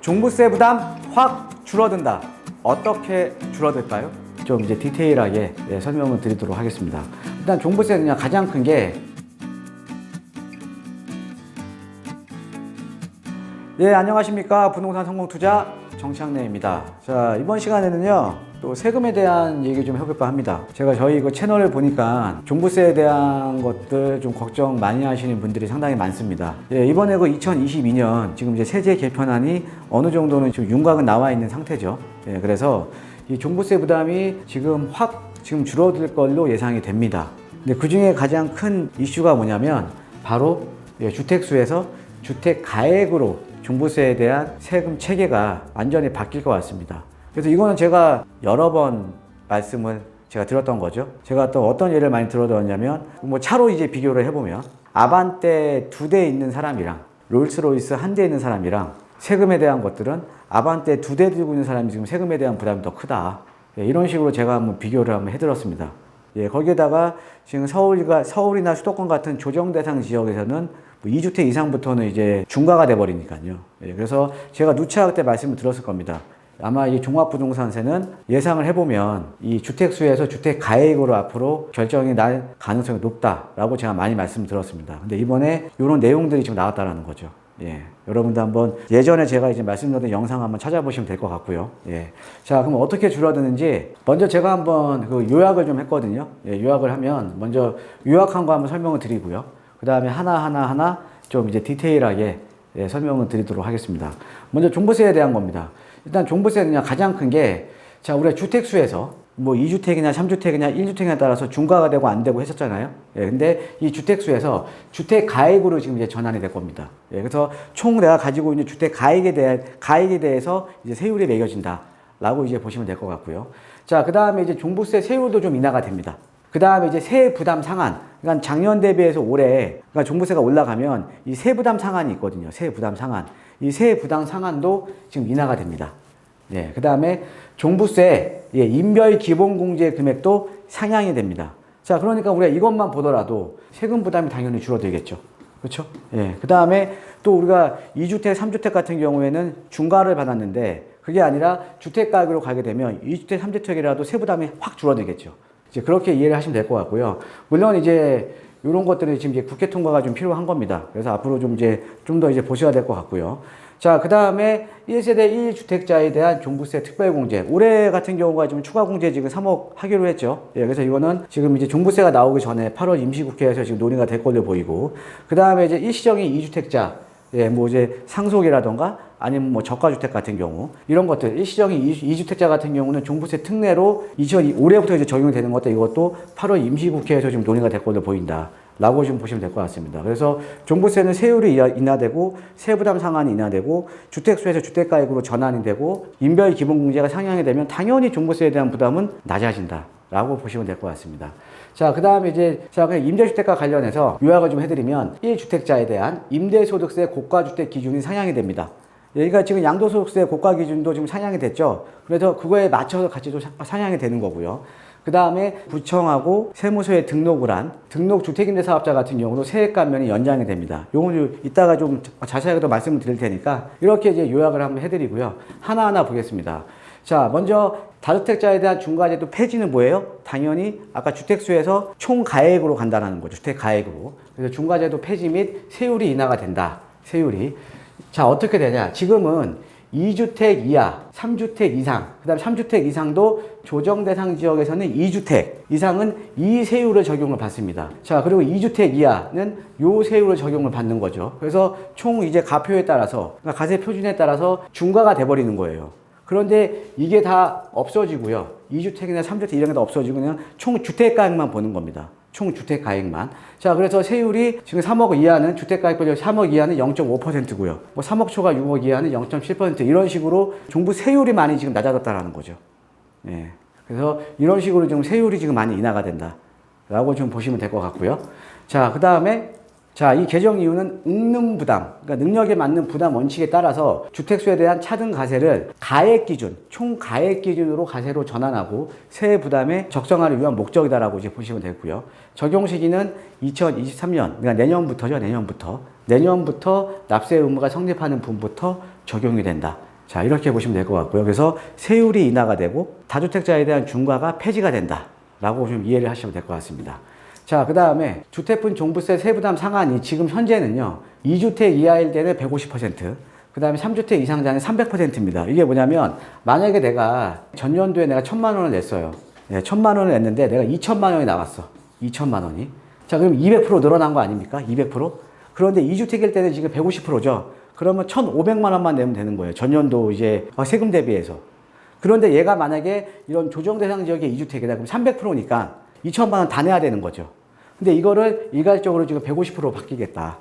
종부세 부담 확 줄어든다. 어떻게 줄어들까요? 좀 이제 디테일하게 설명을 드리도록 하겠습니다. 일단 종부세는 가장 큰 게 안녕하십니까. 부동산 성공 투자 정창래입니다. 자, 이번 시간에는요, 또 세금에 대한 얘기 좀 해볼까 합니다. 제가 저희 그 채널을 보니까 종부세에 대한 것들 좀 걱정 많이 하시는 분들이 상당히 많습니다. 이번에 그 2022년 지금 이제 세제 개편안이 어느 정도는 지금 윤곽은 나와 있는 상태죠. 그래서 이 종부세 부담이 지금 줄어들 걸로 예상이 됩니다. 근데 그 중에 가장 큰 이슈가 뭐냐면 바로 주택수에서 주택 가액으로 종부세에 대한 세금 체계가 완전히 바뀔 것 같습니다. 그래서 이거는 제가 여러 번 말씀을 제가 드렸던 거죠. 제가 또 어떤 예를 많이 들어드렸냐면, 뭐 차로 이제 비교를 해보면 아반떼 2대 있는 사람이랑 롤스로이스 1대 있는 사람이랑 세금에 대한 것들은 아반떼 2대 들고 있는 사람이 지금 세금에 대한 부담이 더 크다. 이런 식으로 제가 한번 비교를 한번 해드렸습니다. 거기에다가 지금 서울이나 수도권 같은 조정 대상 지역에서는 2주택 이상부터는 이제 중과가 돼 버리니까요. 그래서 제가 누차할 때 말씀을 드렸을 겁니다. 아마 이 종합부동산세는 예상을 해보면 이 주택수에서 주택 가액으로 앞으로 결정이 날 가능성이 높다라고 제가 많이 말씀드렸습니다. 근데 이번에 이런 내용들이 지금 나왔다라는 거죠. 여러분도 한번 예전에 제가 이제 말씀드렸던 영상 한번 찾아보시면 될 것 같고요. 자, 그럼 어떻게 줄어드는지 먼저 제가 한번 그 요약을 좀 했거든요. 요약을 하면 먼저 요약한 거 한번 설명을 드리고요. 그 다음에 하나 좀 이제 디테일하게 설명을 드리도록 하겠습니다. 먼저 종부세에 대한 겁니다. 일단 종부세는 가장 큰 게, 자, 우리가 주택수에서 뭐 2주택이냐 3주택이냐 1주택이냐에 따라서 중과가 되고 안 되고 했었잖아요. 근데 이 주택수에서 주택 가액으로 지금 이제 전환이 될 겁니다. 그래서 총 내가 가지고 있는 주택 가액에 대해서 이제 세율이 매겨진다 라고 이제 보시면 될 것 같고요. 자, 그 다음에 이제 종부세 세율도 좀 인하가 됩니다. 그 다음에 이제 세 부담 상한, 그러니까 작년 대비해서 올해, 그러니까 종부세가 올라가면 이 세 부담 상한이 있거든요. 세 부담 상한. 이 세 부담 상한도 지금 인하가 됩니다. 그 다음에 종부세, 인별 기본공제 금액도 상향이 됩니다. 자, 그러니까 우리가 이것만 보더라도 세금 부담이 당연히 줄어들겠죠. 그렇죠? 그 다음에 또 우리가 2주택, 3주택 같은 경우에는 중과를 받았는데 그게 아니라 주택가격으로 가게 되면 2주택, 3주택이라도 세 부담이 확 줄어들겠죠. 이제 그렇게 이해를 하시면 될 것 같고요. 물론 이제 이런 것들은 지금 이제 국회 통과가 좀 필요한 겁니다. 그래서 앞으로 좀 더 이제 보셔야 될 것 같고요. 자, 그 다음에 1세대 1주택자에 대한 종부세 특별공제. 올해 같은 경우가 지금 추가공제 지금 3억 하기로 했죠. 그래서 이거는 지금 이제 종부세가 나오기 전에 8월 임시국회에서 지금 논의가 될 걸로 보이고, 그 다음에 이제 일시적인 2주택자, 뭐 이제 상속이라던가 아니면 뭐 저가주택 같은 경우 이런 것들 일시적인 2주택자 같은 경우는 종부세 특례로 올해부터 이제 적용이 되는 것도 이것도 8월 임시국회에서 지금 논의가 될 걸로 보인다 라고 좀 보시면 될 것 같습니다. 그래서 종부세는 세율이 인하되고 세부담 상한이 인하되고 주택수에서 주택가액으로 전환이 되고 인별 기본공제가 상향이 되면 당연히 종부세에 대한 부담은 낮아진다 라고 보시면 될 것 같습니다. 자, 그 다음에 그냥 임대주택과 관련해서 요약을 좀 해드리면 1주택자에 대한 임대소득세 고가주택 기준이 상향이 됩니다. 여기가 지금 양도소득세 고가 기준도 지금 상향이 됐죠. 그래서 그거에 맞춰서 같이 또 상향이 되는 거고요. 그 다음에 구청하고 세무서에 등록을 한 등록주택임대사업자 같은 경우도 세액 감면이 연장이 됩니다. 요거는 이따가 좀 자세하게 더 말씀을 드릴 테니까 이렇게 이제 요약을 한번 해드리고요. 하나하나 보겠습니다. 자, 먼저 다주택자에 대한 중과제도 폐지는 뭐예요? 당연히 아까 주택수에서 총 가액으로 간다는 거죠. 주택 가액으로. 그래서 중과제도 폐지 및 세율이 인하가 된다. 세율이. 자, 어떻게 되냐? 지금은 2주택 이하, 3주택 이상, 그 다음에 3주택 이상도 조정 대상 지역에서는 2주택 이상은 이 세율을 적용을 받습니다. 자, 그리고 2주택 이하는 요 세율을 적용을 받는 거죠. 그래서 총 이제 가표에 따라서, 그러니까 가세 표준에 따라서 중과가 돼버리는 거예요. 그런데 이게 다 없어지고요. 2주택이나 3주택 이런 게 다 없어지고 그냥 총 주택가액만 보는 겁니다. 총 주택가액만. 자, 그래서 세율이 지금 3억 이하는 주택가액별 3억 이하는 0.5%고요. 뭐 3억 초과 6억 이하는 0.7% 이런 식으로 종부 세율이 많이 지금 낮아졌다라는 거죠. 그래서 이런 식으로 좀 세율이 지금 많이 인하가 된다라고 좀 보시면 될 것 같고요. 자, 그 다음에 이 개정 이유는 응능 부담, 그러니까 능력에 맞는 부담 원칙에 따라서 주택수에 대한 차등 가세를 가액 기준, 총 가액 기준으로 가세로 전환하고 세액 부담에 적정하기 위한 목적이다라고 이제 보시면 되고요. 적용 시기는 2023년, 그러니까 내년부터 납세 의무가 성립하는 분부터 적용이 된다. 자, 이렇게 보시면 될 것 같고요. 그래서 세율이 인하가 되고 다주택자에 대한 중과가 폐지가 된다 라고 좀 이해를 하시면 될 것 같습니다. 자, 그 다음에 주택분 종부세 세부담 상한이 지금 현재는요 2주택 이하일 때는 150%, 그 다음에 3주택 이상자는 300%입니다. 이게 뭐냐면 만약에 내가 전년도에 내가 1,000만 원을 냈어요. 네, 1,000만 원을 냈는데 내가 2,000만 원이 나왔어. 2,000만 원이. 자, 그럼 200% 늘어난 거 아닙니까? 200%? 그런데 2주택일 때는 지금 150%죠. 그러면 1,500만 원만 내면 되는 거예요. 전년도 이제 세금 대비해서. 그런데 얘가 만약에 이런 조정 대상 지역의 2주택이다. 그럼 300%니까 2,000만 원 다 내야 되는 거죠. 근데 이거를 일괄적으로 지금 150%로 바뀌겠다.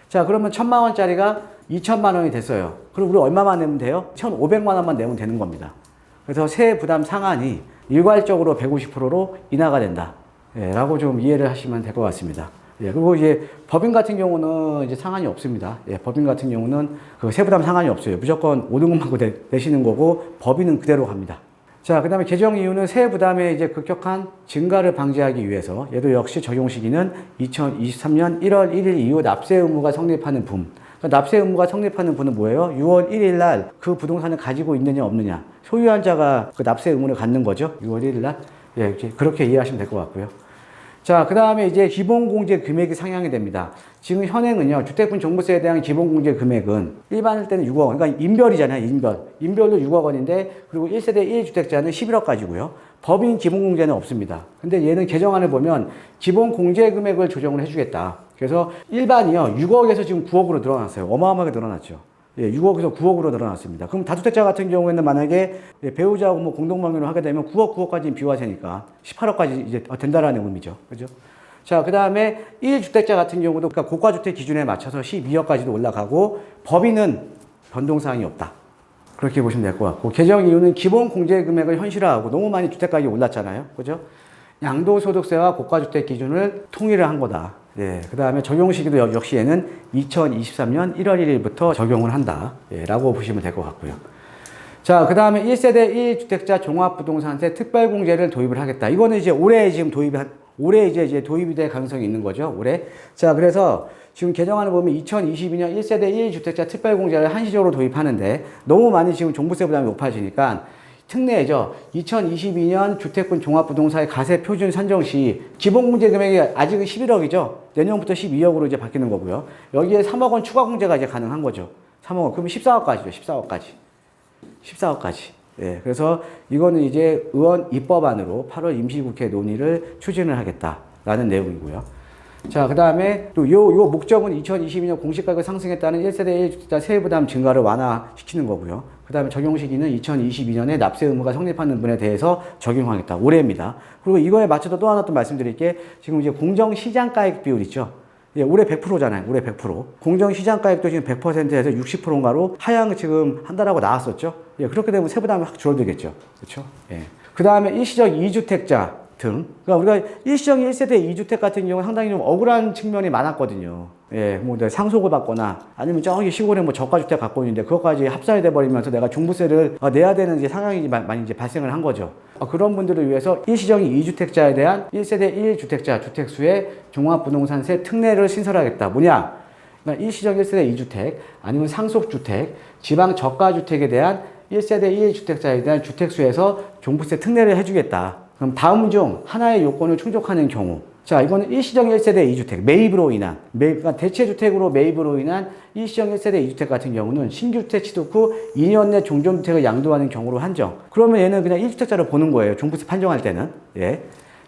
자, 그러면 1,000만 원짜리가 2,000만 원이 됐어요. 그럼 우리 얼마만 내면 돼요? 1,500만 원만 내면 되는 겁니다. 그래서 세 부담 상한이 일괄적으로 150%로 인하가 된다. 예, 라고 좀 이해를 하시면 될 것 같습니다. 예, 그리고 이제 법인 같은 경우는 이제 상한이 없습니다. 예, 법인 같은 경우는 그 세부담 상한이 없어요. 무조건 5등급만 내시는 거고 법인은 그대로 갑니다. 자, 그 다음에 개정 이유는 세부담의 이제 급격한 증가를 방지하기 위해서 얘도 역시 적용 시기는 2023년 1월 1일 이후 납세 의무가 성립하는 분. 그러니까 납세 의무가 성립하는 분은 뭐예요? 6월 1일 날 그 부동산을 가지고 있느냐 없느냐. 소유한 자가 그 납세 의무를 갖는 거죠. 6월 1일 날. 예, 그렇게 이해하시면 될 것 같고요. 자, 그 다음에 이제 기본공제 금액이 상향이 됩니다. 지금 현행은요, 주택분 종부세에 대한 기본공제 금액은 일반일 때는 6억 원, 그러니까 인별이잖아요, 인별. 인별로 6억 원인데, 그리고 1세대 1주택자는 11억까지고요. 법인 기본공제는 없습니다. 근데 얘는 개정안을 보면 기본공제 금액을 조정을 해주겠다. 그래서 일반이요, 6억에서 지금 9억으로 늘어났어요. 어마어마하게 늘어났죠. 예, 6억에서 9억으로 늘어났습니다. 그럼 다주택자 같은 경우에는 만약에 배우자하고 뭐 공동명의로 하게 되면 9억까지 비과세니까 18억까지 이제 된다라는 의미죠. 그죠? 자, 그 다음에 1주택자 같은 경우도 그러니까 고가주택 기준에 맞춰서 12억까지도 올라가고 법인은 변동사항이 없다. 그렇게 보시면 될 것 같고, 개정 이유는 기본 공제 금액을 현실화하고 너무 많이 주택가격이 올랐잖아요. 그죠? 양도소득세와 고가주택 기준을 통일을 한 거다. 예, 그 다음에 적용 시기도 역시 얘는 2023년 1월 1일부터 적용을 한다. 예, 라고 보시면 될 것 같고요. 자, 그 다음에 1세대 1주택자 종합부동산세 특별공제를 도입을 하겠다. 이거는 이제 올해 지금 올해 이제 도입이 될 가능성이 있는 거죠. 올해. 자, 그래서 지금 개정안을 보면 2022년 1세대 1주택자 특별공제를 한시적으로 도입하는데 너무 많이 지금 종부세 부담이 높아지니까 특례죠. 2022년 주택분 종합부동산의 가세 표준 산정 시 기본공제 금액이 아직은 11억이죠. 내년부터 12억으로 이제 바뀌는 거고요. 여기에 3억 원 추가 공제가 이제 가능한 거죠. 3억 원. 그러면 14억까지죠. 14억까지. 14억까지. 예. 그래서 이거는 이제 의원 입법안으로 8월 임시국회 논의를 추진을 하겠다라는 내용이고요. 자, 그 다음에 또 요 목적은 2022년 공시가격 상승에 따른 1세대 1주택자 세부담 증가를 완화시키는 거고요. 그 다음에 적용 시기는 2022년에 납세 의무가 성립하는 분에 대해서 적용하겠다. 올해입니다. 그리고 이거에 맞춰서 또 하나 또 말씀드릴게, 지금 이제 공정시장가액 비율 있죠. 예, 올해 100%잖아요. 올해 100%. 공정시장가액도 지금 100%에서 60%인가로 하향 지금 한다라고 나왔었죠. 예, 그렇게 되면 세부담이 확 줄어들겠죠. 그렇죠? 예. 그 다음에 일시적 2주택자 등. 그러니까 우리가 일시적 1세대 2주택 같은 경우는 상당히 좀 억울한 측면이 많았거든요. 예, 뭐 상속을 받거나 아니면 저기 시골에 뭐 저가주택 갖고 있는데 그것까지 합산이 돼버리면서 내가 종부세를 내야 되는 이제 상황이 많이 이제 발생을 한 거죠. 그런 분들을 위해서 일시적 2주택자에 대한 1세대 1주택자 주택수의 종합부동산세 특례를 신설하겠다. 뭐냐? 그러니까 일시적 1세대 2주택 아니면 상속주택, 지방 저가주택에 대한 1세대 1주택자에 대한 주택수에서 종부세 특례를 해주겠다. 그럼 다음 중 하나의 요건을 충족하는 경우, 자, 이거는 일시적 1세대 2주택, 매입으로 인한, 그러니까 대체주택으로 매입으로 인한 일시적 1세대 2주택 같은 경우는 신규주택 취득 후 2년 내 종전주택을 양도하는 경우로 한정. 그러면 얘는 그냥 1주택자로 보는 거예요. 종부세 판정할 때는. 예.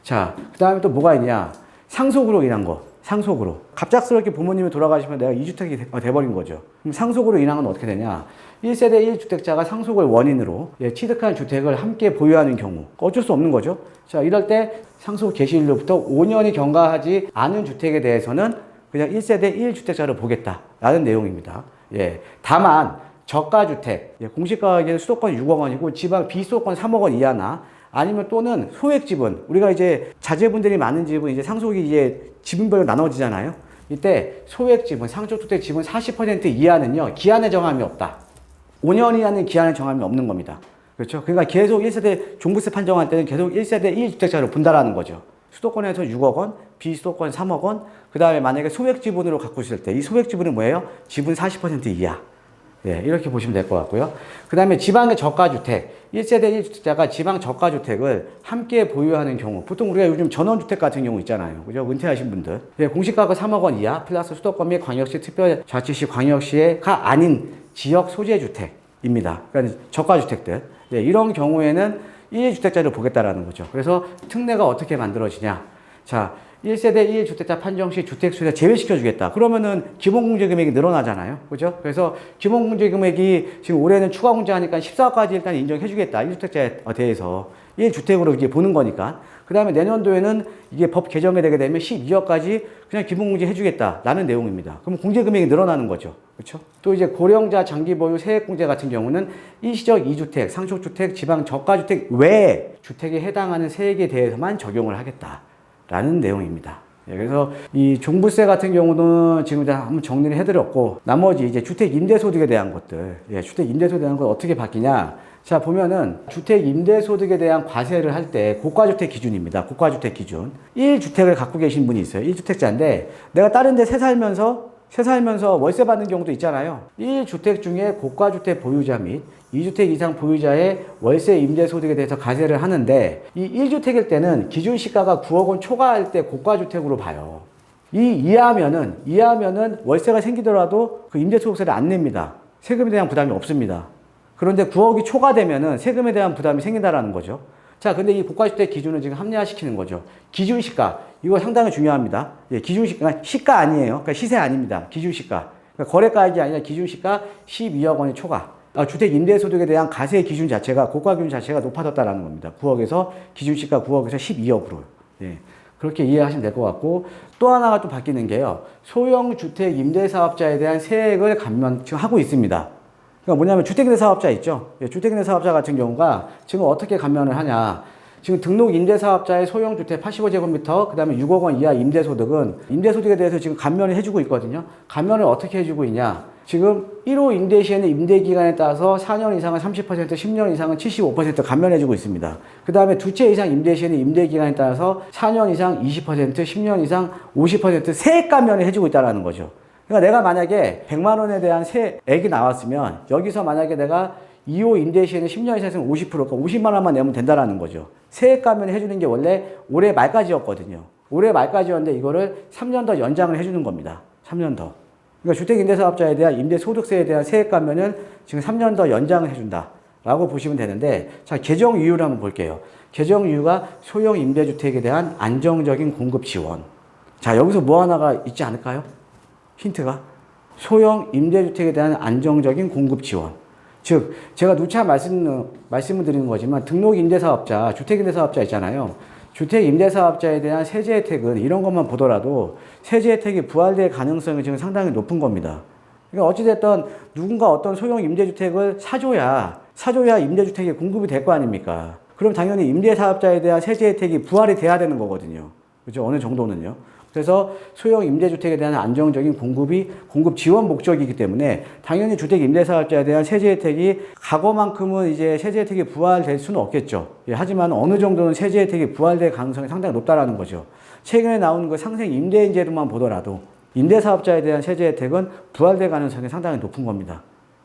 자, 그 다음에 또 뭐가 있냐. 상속으로 인한 거. 상속으로. 갑작스럽게 부모님이 돌아가시면 내가 2주택이 돼버린 거죠. 그럼 상속으로 인한 건 어떻게 되냐. 1세대 1주택자가 상속을 원인으로 취득한 주택을 함께 보유하는 경우 어쩔 수 없는 거죠. 자, 이럴 때 상속 개시일로부터 5년이 경과하지 않은 주택에 대해서는 그냥 1세대 1주택자로 보겠다라는 내용입니다. 예. 다만 저가주택, 공시가격은 수도권 6억 원이고 지방 비수도권 3억 원 이하나 아니면 또는 소액지분, 우리가 이제 자제분들이 많은 집은 이제 상속이 이제 지분별로 나눠지잖아요. 이때 소액지분, 상속주택 지분 40% 이하는요, 기한의 정함이 없다. 5년이라는 기한의 정함이 없는 겁니다. 그렇죠? 그러니까 계속 1세대 종부세 판정할 때는 계속 1세대 1주택자로 본다라는 거죠. 수도권에서 6억 원, 비수도권 3억 원, 그 다음에 만약에 소액지분으로 갖고 있을 때 이 소액지분은 뭐예요? 지분 40% 이하. 예, 이렇게 보시면 될 것 같고요. 그 다음에 지방의 저가주택, 1세대 1주택자가 지방 저가주택을 함께 보유하는 경우, 보통 우리가 요즘 전원주택 같은 경우 있잖아요. 그죠? 은퇴하신 분들. 예, 공시가가 3억 원 이하, 플러스 수도권 및 광역시, 특별자치시, 광역시가 아닌 지역 소재주택입니다. 그러니까 저가주택들. 예, 이런 경우에는 1주택자를 보겠다라는 거죠. 그래서 특례가 어떻게 만들어지냐. 자, 1세대 1주택자 판정 시 주택수에서 제외시켜주겠다. 그러면은 기본공제금액이 늘어나잖아요. 그죠? 그래서 기본공제금액이 지금 올해는 추가공제하니까 14억까지 일단 인정해주겠다. 1주택자에 대해서. 1주택으로 이제 보는 거니까. 그 다음에 내년도에는 이게 법 개정이 되게 되면 12억까지 그냥 기본공제 해주겠다라는 내용입니다. 그럼 공제금액이 늘어나는 거죠. 그렇죠? 또 이제 고령자 장기보유 세액공제 같은 경우는 일시적 2주택, 상속주택, 지방 저가주택 외에 주택에 해당하는 세액에 대해서만 적용을 하겠다라는 내용입니다. 예, 그래서 이 종부세 같은 경우는 지금 다 한번 정리를 해드렸고, 나머지 이제 주택 임대소득에 대한 것들, 예, 주택 임대소득에 대한 것 어떻게 바뀌냐. 자, 보면은 주택 임대소득에 대한 과세를 할 때 고가주택 기준입니다. 고가주택 기준. 1주택을 갖고 계신 분이 있어요. 1주택자인데 내가 다른 데 새 살면서 월세 받는 경우도 있잖아요. 1주택 중에 고가주택 보유자 및 2주택 이상 보유자의 월세 임대소득에 대해서 과세를 하는데, 이 1주택일 때는 기준 시가가 9억 원 초과할 때 고가주택으로 봐요. 이하면은 월세가 생기더라도 그 임대소득세를 안 냅니다. 세금에 대한 부담이 없습니다. 그런데 9억이 초과되면은 세금에 대한 부담이 생긴다라는 거죠. 자, 근데 이 고가주택 기준을 지금 합리화시키는 거죠. 기준시가. 이거 상당히 중요합니다. 예, 기준시가, 시가 아니에요. 그러니까 시세 아닙니다. 기준시가. 그러니까 거래가액이 아니라 기준시가 12억 원이 초과. 주택 임대소득에 대한 과세 기준 자체가, 고가 기준 자체가 높아졌다라는 겁니다. 9억에서, 기준시가 9억에서 12억으로. 예. 그렇게 이해하시면 될 것 같고, 또 하나가 또 바뀌는 게요. 소형주택 임대사업자에 대한 세액을 감면 지금 하고 있습니다. 그러니까 뭐냐면 주택임대사업자 있죠. 주택임대사업자 같은 경우가 지금 어떻게 감면을 하냐. 지금 등록 임대사업자의 소형주택 85제곱미터, 그 다음에 6억 원 이하 임대소득은 임대소득에 대해서 지금 감면을 해주고 있거든요. 감면을 어떻게 해주고 있냐. 지금 1호 임대 시에는 임대기간에 따라서 4년 이상은 30%, 10년 이상은 75% 감면해주고 있습니다. 그 다음에 두 채 이상 임대 시에는 임대기간에 따라서 4년 이상 20%, 10년 이상 50% 세액 감면을 해주고 있다는 거죠. 그러니까 내가 만약에 100만 원에 대한 세액이 나왔으면 여기서 만약에 내가 2호 임대 시에는 10년 이상은 50%, 그러니까 50만 원만 내면 된다는 거죠. 세액 감면을 해주는 게 원래 올해 말까지였거든요. 올해 말까지였는데 이거를 3년 더 연장을 해주는 겁니다. 3년 더. 그러니까 주택임대사업자에 대한 임대소득세에 대한 세액 감면은 지금 3년 더 연장을 해준다라고 보시면 되는데, 자, 개정 이유를 한번 볼게요. 개정 이유가 소형 임대주택에 대한 안정적인 공급 지원. 자, 여기서 뭐 하나가 있지 않을까요? 힌트가 소형 임대주택에 대한 안정적인 공급 지원. 즉, 제가 누차 말씀을 드리는 거지만 등록 임대사업자, 주택임대사업자 있잖아요. 주택임대사업자에 대한 세제 혜택은 이런 것만 보더라도 세제 혜택이 부활될 가능성이 지금 상당히 높은 겁니다. 그러니까 어찌됐든 누군가 어떤 소형 임대주택을 사줘야 임대주택이 공급이 될 거 아닙니까? 그럼 당연히 임대사업자에 대한 세제 혜택이 부활이 돼야 되는 거거든요. 그렇죠? 어느 정도는요. 그래서 소형 임대주택에 대한 안정적인 공급 지원 목적이기 때문에 당연히 주택 임대사업자에 대한 세제 혜택이 과거만큼은 이제 세제 혜택이 부활될 수는 없겠죠. 예, 하지만 어느 정도는 세제 혜택이 부활될 가능성이 상당히 높다라는 거죠. 최근에 나온 그 상생 임대인 제도만 보더라도 임대사업자에 대한 세제 혜택은 부활될 가능성이 상당히 높은 겁니다.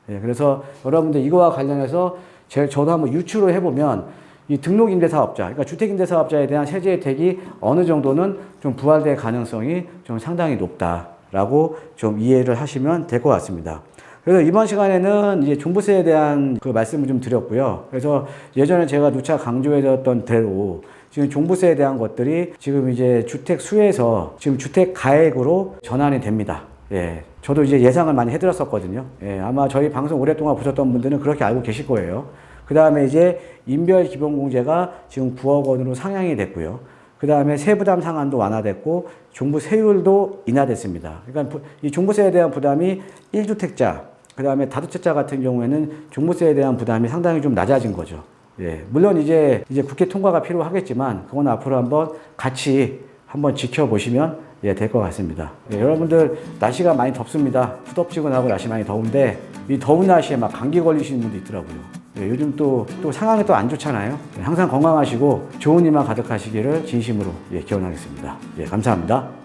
예, 그래서 여러분들 이거와 관련해서 저도 한번 유추를 해보면 이 등록임대사업자, 그러니까 주택임대사업자에 대한 세제 혜택이 어느 정도는 좀 부활될 가능성이 좀 상당히 높다라고 좀 이해를 하시면 될 것 같습니다. 그래서 이번 시간에는 이제 종부세에 대한 그 말씀을 좀 드렸고요. 그래서 예전에 제가 누차 강조해줬던 대로 지금 종부세에 대한 것들이 지금 이제 주택 수에서 지금 주택 가액으로 전환이 됩니다. 예. 저도 이제 예상을 많이 해드렸었거든요. 예. 아마 저희 방송 오랫동안 보셨던 분들은 그렇게 알고 계실 거예요. 그 다음에 이제 인별 기본공제가 지금 9억 원으로 상향이 됐고요. 그 다음에 세부담 상한도 완화됐고 종부세율도 인하됐습니다. 그러니까 이 종부세에 대한 부담이 1주택자, 그 다음에 다주택자 같은 경우에는 종부세에 대한 부담이 상당히 좀 낮아진 거죠. 예. 물론 이제 국회 통과가 필요하겠지만 그건 앞으로 같이 한번 지켜보시면 될 것 같습니다. 예, 여러분들 날씨가 많이 덥습니다. 후덥지근하고 날씨 많이 더운데 이 더운 날씨에 막 감기 걸리시는 분도 있더라고요. 예, 요즘 또 상황이 또 안 좋잖아요. 예, 항상 건강하시고 좋은 일만 가득하시기를 진심으로 기원하겠습니다. 예, 감사합니다.